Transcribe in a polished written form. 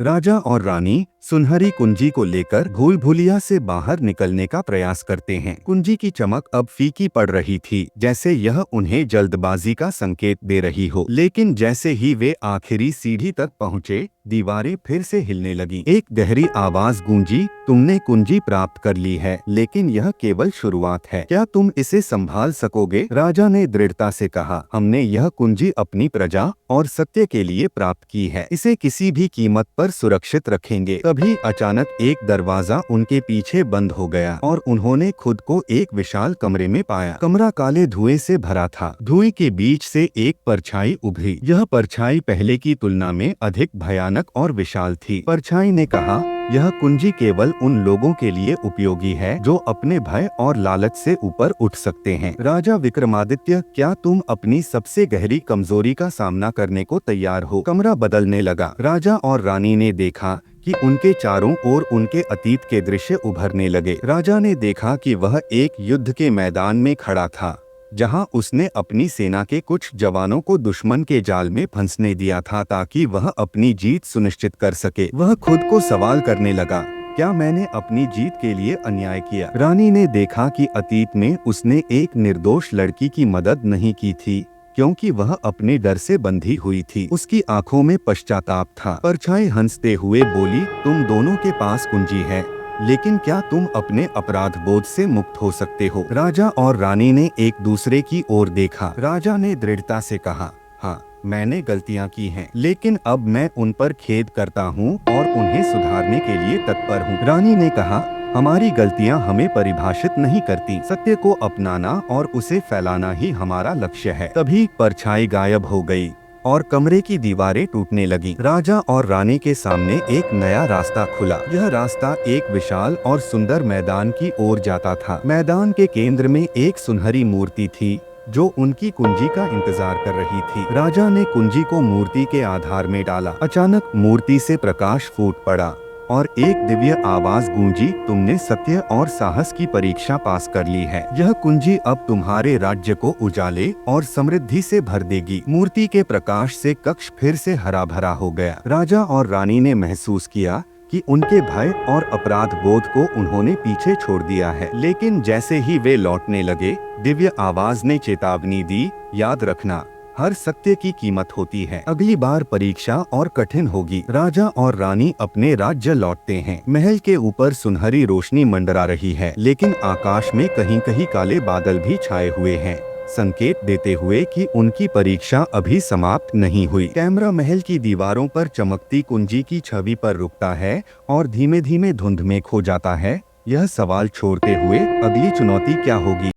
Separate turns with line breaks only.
राजा और रानी सुनहरी कुंजी को लेकर भूल भुलिया से बाहर निकलने का प्रयास करते हैं। कुंजी की चमक अब फीकी पड़ रही थी, जैसे यह उन्हें जल्दबाजी का संकेत दे रही हो। लेकिन जैसे ही वे आखिरी सीढ़ी तक पहुँचे, दीवारें फिर से हिलने लगी। एक गहरी आवाज गूंजी, तुमने कुंजी प्राप्त कर ली है, लेकिन यह केवल शुरुआत है। क्या तुम इसे संभाल सकोगे? राजा ने दृढ़ता से कहा, हमने यह कुंजी अपनी प्रजा और सत्य के लिए प्राप्त की है। इसे किसी भी कीमत पर सुरक्षित रखेंगे। तभी अचानक एक दरवाजा उनके पीछे बंद हो गया और उन्होंने खुद को एक विशाल कमरे में पाया। कमरा काले धुएं से भरा था। धुएं के बीच से एक परछाई उभरी। यह परछाई पहले की तुलना में अधिक भयानक और विशाल थी। परछाई ने कहा, यह कुंजी केवल उन लोगों के लिए उपयोगी है जो अपने भय और लालच से ऊपर उठ सकते हैं। राजा विक्रमादित्य, क्या तुम अपनी सबसे गहरी कमजोरी का सामना करने को तैयार हो? कमरा बदलने लगा। राजा और रानी ने देखा कि उनके चारों ओर उनके अतीत के दृश्य उभरने लगे। राजा ने देखा कि वह एक युद्ध के मैदान में खड़ा था, जहां उसने अपनी सेना के कुछ जवानों को दुश्मन के जाल में फंसने दिया था ताकि वह अपनी जीत सुनिश्चित कर सके। वह खुद को सवाल करने लगा, क्या मैंने अपनी जीत के लिए अन्याय किया? रानी ने देखा कि अतीत में उसने एक निर्दोष लड़की की मदद नहीं की थी, क्योंकि वह अपने डर से बंधी हुई थी। उसकी आंखों में पश्चाताप था। परछाई हंसते हुए बोली, तुम दोनों के पास कुंजी है, लेकिन क्या तुम अपने अपराध बोध से मुक्त हो सकते हो? राजा और रानी ने एक दूसरे की ओर देखा। राजा ने दृढ़ता से कहा, हाँ, मैंने गलतियां की हैं, लेकिन अब मैं उन पर खेद करता हूँ और उन्हें सुधारने के लिए तत्पर हूँ। रानी ने कहा, हमारी गलतियां हमें परिभाषित नहीं करती, सत्य को अपनाना और उसे फैलाना ही हमारा लक्ष्य है। तभी परछाई गायब हो गई और कमरे की दीवारें टूटने लगी। राजा और रानी के सामने एक नया रास्ता खुला। यह रास्ता एक विशाल और सुंदर मैदान की ओर जाता था। मैदान के केंद्र में एक सुनहरी मूर्ति थी जो उनकी कुंजी का इंतजार कर रही थी। राजा ने कुंजी को मूर्ति के आधार में डाला। अचानक मूर्ति से प्रकाश फूट पड़ा और एक दिव्य आवाज गूंजी, तुमने सत्य और साहस की परीक्षा पास कर ली है। यह कुंजी अब तुम्हारे राज्य को उजाले और समृद्धि से भर देगी। मूर्ति के प्रकाश से कक्ष फिर से हरा भरा हो गया। राजा और रानी ने महसूस किया कि उनके भय और अपराध बोध को उन्होंने पीछे छोड़ दिया है। लेकिन जैसे ही वे लौटने लगे, दिव्य आवाज ने चेतावनी दी, याद रखना, हर सत्य की कीमत होती है। अगली बार परीक्षा और कठिन होगी। राजा और रानी अपने राज्य लौटते हैं। महल के ऊपर सुनहरी रोशनी मंडरा रही है, लेकिन आकाश में कहीं कहीं काले बादल भी छाए हुए हैं, संकेत देते हुए कि उनकी परीक्षा अभी समाप्त नहीं हुई। कैमरा महल की दीवारों पर चमकती कुंजी की छवि पर रुकता है और धीमे धीमे धुंध में खो जाता है, यह सवाल छोड़ते हुए, अगली चुनौती क्या होगी?